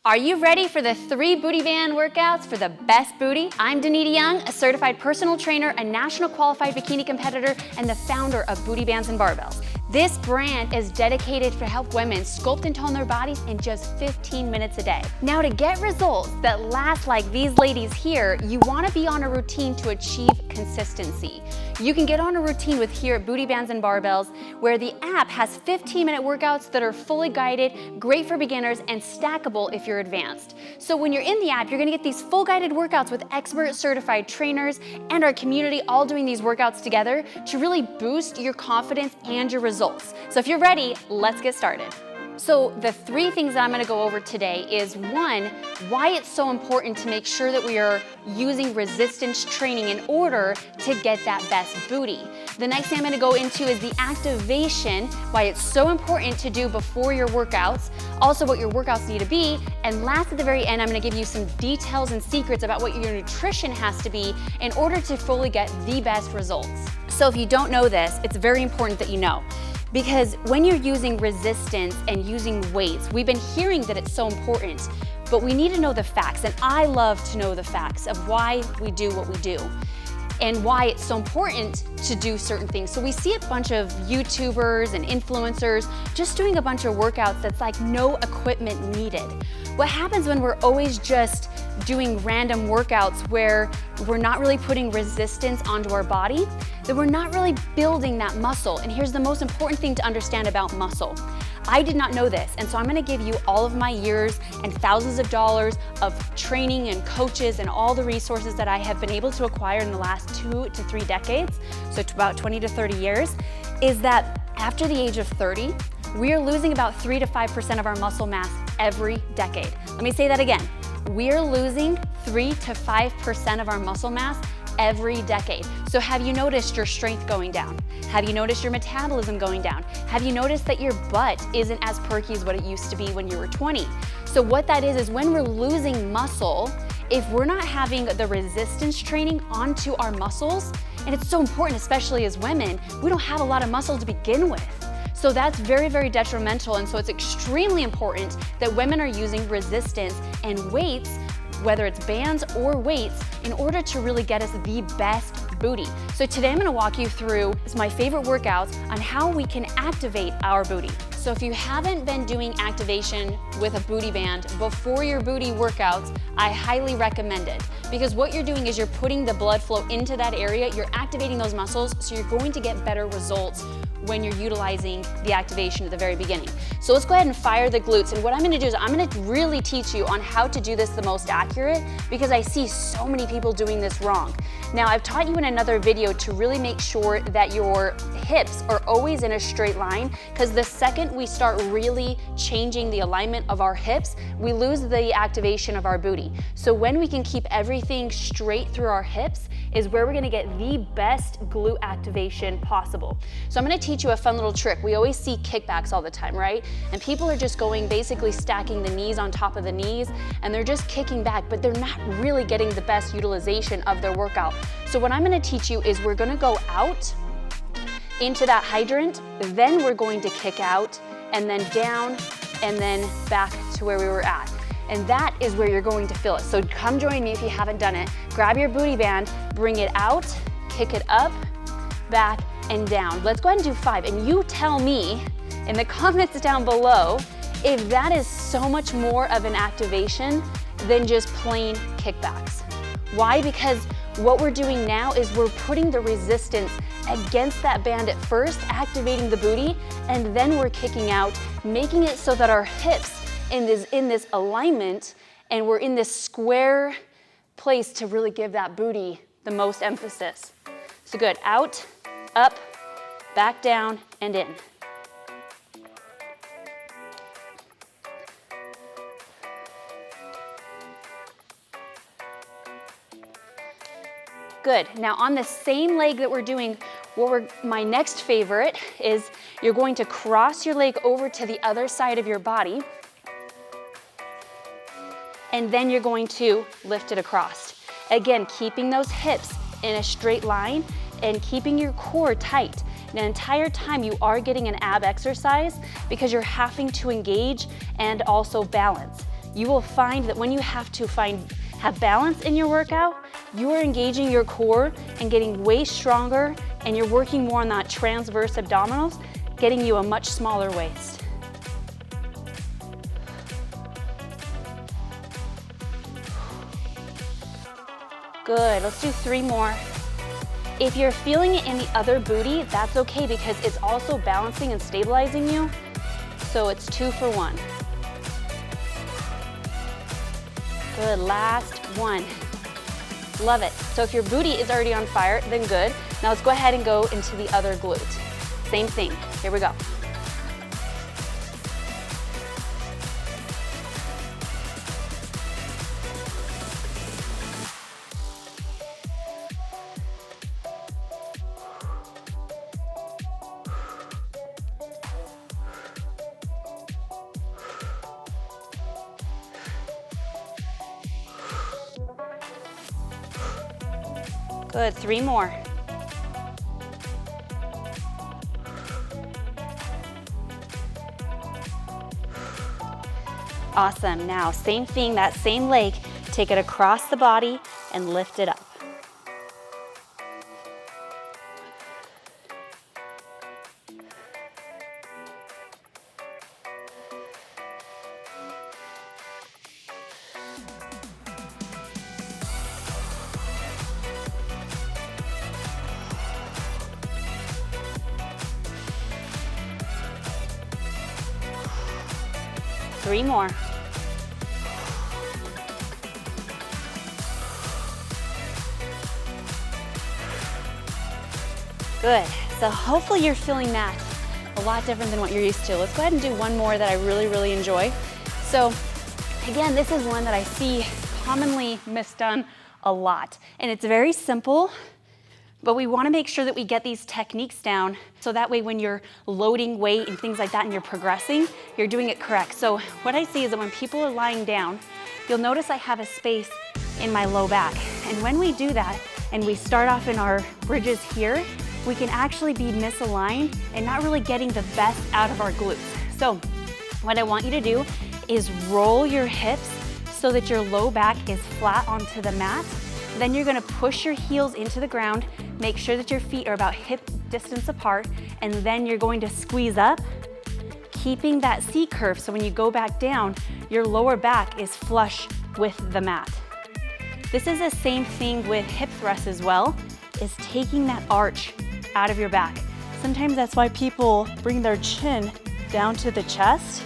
Are you ready for the 3 booty band workouts for the best booty? I'm Danita Young, a certified personal trainer, a national qualified bikini competitor, and the founder of Booty Bands and Barbells. This brand is dedicated to help women sculpt and tone their bodies in just 15 minutes a day. Now, to get results that last like these ladies here, you want to be on a routine to achieve consistency. You can get on a routine with here at Booty Bands and Barbells, where the app has 15-minute workouts that are fully guided, great for beginners, and stackable if you're advanced. So when you're in the app, you're gonna get these full guided workouts with expert certified trainers and our community all doing these workouts together to really boost your confidence and your results. So if you're ready, let's get started. So the 3 things that I'm gonna go over today is 1, why it's so important to make sure that we are using resistance training in order to get that best booty. The next thing I'm gonna go into is the activation, why it's so important to do before your workouts, also what your workouts need to be, and last at the very end, I'm gonna give you some details and secrets about what your nutrition has to be in order to fully get the best results. So if you don't know this, it's very important that you know. Because when you're using resistance and using weights, we've been hearing that it's so important, but we need to know the facts. And I love to know the facts of why we do what we do and why it's so important to do certain things. So we see a bunch of YouTubers and influencers just doing a bunch of workouts that's like no equipment needed. What happens when we're always just doing random workouts where we're not really putting resistance onto our body, that we're not really building that muscle. And here's the most important thing to understand about muscle. I did not know this, and so I'm gonna give you all of my years and thousands of dollars of training and coaches and all the resources that I have been able to acquire in the last 2 to 3 decades, so about 20 to 30 years, is that after the age of 30, we are losing about 3 to 5% of our muscle mass every decade. Let me say that again. We're losing 3 to 5% of our muscle mass every decade. So have you noticed your strength going down? Have you noticed your metabolism going down? Have you noticed that your butt isn't as perky as what it used to be when you were 20? So what that is when we're losing muscle, if we're not having the resistance training onto our muscles, and it's so important, especially as women, we don't have a lot of muscle to begin with. So that's very, very detrimental, and so it's extremely important that women are using resistance and weights, whether it's bands or weights, in order to really get us the best booty. So today I'm gonna walk you through my favorite workouts on how we can activate our booty. So if you haven't been doing activation with a booty band before your booty workouts, I highly recommend it. Because what you're doing is you're putting the blood flow into that area, you're activating those muscles, so you're going to get better results when you're utilizing the activation at the very beginning. So let's go ahead and fire the glutes. And what I'm gonna do is I'm gonna really teach you on how to do this the most accurate, because I see so many people doing this wrong. Now, I've taught you in another video to really make sure that your hips are always in a straight line, because the second we start really changing the alignment of our hips, we lose the activation of our booty. So when we can keep everything straight through our hips is where we're gonna get the best glute activation possible. So I'm gonna teach you a fun little trick. We always see kickbacks all the time, right? And people are just going, basically stacking the knees on top of the knees, and they're just kicking back, but they're not really getting the best utilization of their workout. So what I'm gonna teach you is we're gonna go out into that hydrant, then we're going to kick out, and then down, and then back to where we were at. And that is where you're going to feel it. So come join me if you haven't done it. Grab your booty band, bring it out, kick it up, back, and down. Let's go ahead and do 5. And you tell me in the comments down below if that is so much more of an activation than just plain kickbacks. Why? Because what we're doing now is we're putting the resistance against that band at first, activating the booty, and then we're kicking out, making it so that our hips in this alignment, and we're in this square place to really give that booty the most emphasis. So good, out, up, back down, and in. Good, now on the same leg that we're doing, my next favorite is you're going to cross your leg over to the other side of your body, and then you're going to lift it across. Again, keeping those hips in a straight line and keeping your core tight. And the entire time you are getting an ab exercise because you're having to engage and also balance. you will find that when you have balance in your workout, you are engaging your core and getting way stronger, and you're working more on that transverse abdominals, getting you a much smaller waist. Good, let's do 3 more. If you're feeling it in the other booty, that's okay because it's also balancing and stabilizing you. So it's 2 for 1. Good, last one. Love it. So if your booty is already on fire, then good. Now let's go ahead and go into the other glute. Same thing, here we go. Good, 3 more. Awesome, now same thing, that same leg, take it across the body and lift it up. Three more. Good, so hopefully you're feeling that a lot different than what you're used to. Let's go ahead and do one more that I really enjoy. So again, this is one that I see commonly misdone a lot, and it's very simple, but we wanna make sure that we get these techniques down so that way when you're loading weight and things like that and you're progressing, you're doing it correct. So what I see is that when people are lying down, you'll notice I have a space in my low back. And when we do that and we start off in our bridges here, we can actually be misaligned and not really getting the best out of our glutes. So what I want you to do is roll your hips so that your low back is flat onto the mat. Then you're gonna push your heels into the ground, make sure that your feet are about hip distance apart, and then you're going to squeeze up, keeping that C curve, so when you go back down, your lower back is flush with the mat. This is the same thing with hip thrusts as well, is taking that arch out of your back. Sometimes that's why people bring their chin down to the chest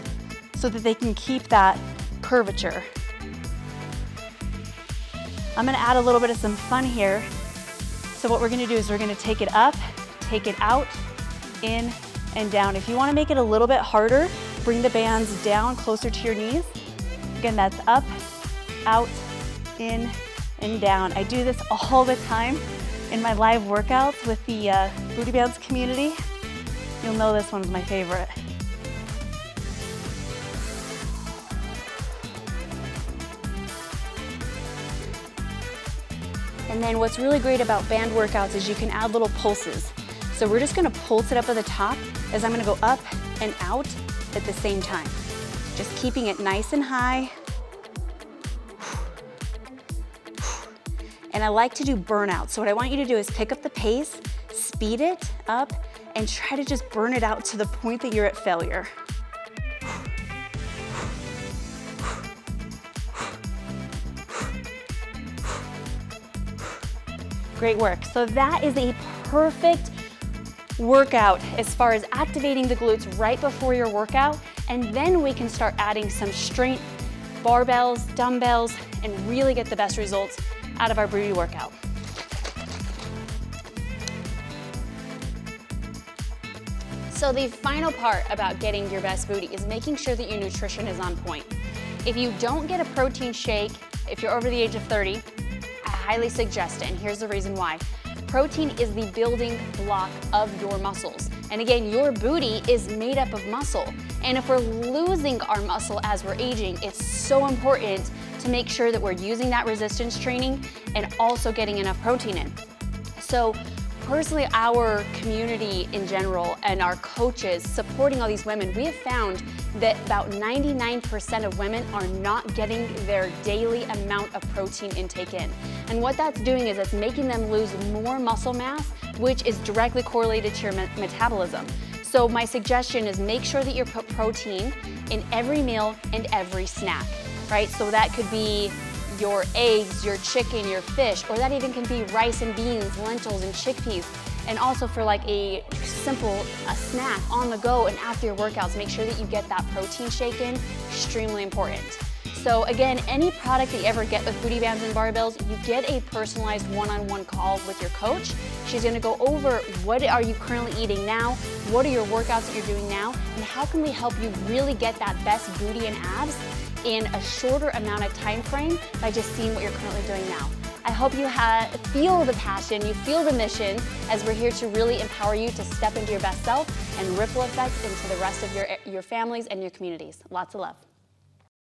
so that they can keep that curvature. I'm gonna add a little bit of some fun here. So what we're gonna do is we're gonna take it up, take it out, in and down. If you wanna make it a little bit harder, bring the bands down closer to your knees. Again, that's up, out, in, and down. I do this all the time in my live workouts with the Booty Bands community. You'll know this one's my favorite. And then what's really great about band workouts is you can add little pulses. So we're just gonna pulse it up at the top as I'm gonna go up and out at the same time. Just keeping it nice and high. And I like to do burnout. So what I want you to do is pick up the pace, speed it up, and try to just burn it out to the point that you're at failure. Great work. So that is a perfect workout as far as activating the glutes right before your workout. And then we can start adding some strength, barbells, dumbbells, and really get the best results out of our booty workout. So the final part about getting your best booty is making sure that your nutrition is on point. If you don't get a protein shake, if you're over the age of 30, I highly suggest it, and here's the reason why. Protein is the building block of your muscles. And again, your booty is made up of muscle. And if we're losing our muscle as we're aging, it's so important to make sure that we're using that resistance training and also getting enough protein in. So personally, our community in general and our coaches supporting all these women, we have found that about 99% of women are not getting their daily amount of protein intake in. And what that's doing is it's making them lose more muscle mass, which is directly correlated to your metabolism. So my suggestion is make sure that you put protein in every meal and every snack, right? So that could be your eggs, your chicken, your fish, or that even can be rice and beans, lentils and chickpeas. And also for like a simple snack on the go and after your workouts, make sure that you get that protein shake in, extremely important. So again, any product that you ever get with Booty Bands and Barbells, you get a personalized one-on-one call with your coach. She's gonna go over what are you currently eating now, what are your workouts that you're doing now, and how can we help you really get that best booty and abs in a shorter amount of time frame by just seeing what you're currently doing now. I hope you feel the passion, you feel the mission, as we're here to really empower you to step into your best self and ripple effects into the rest of your families and your communities. Lots of love.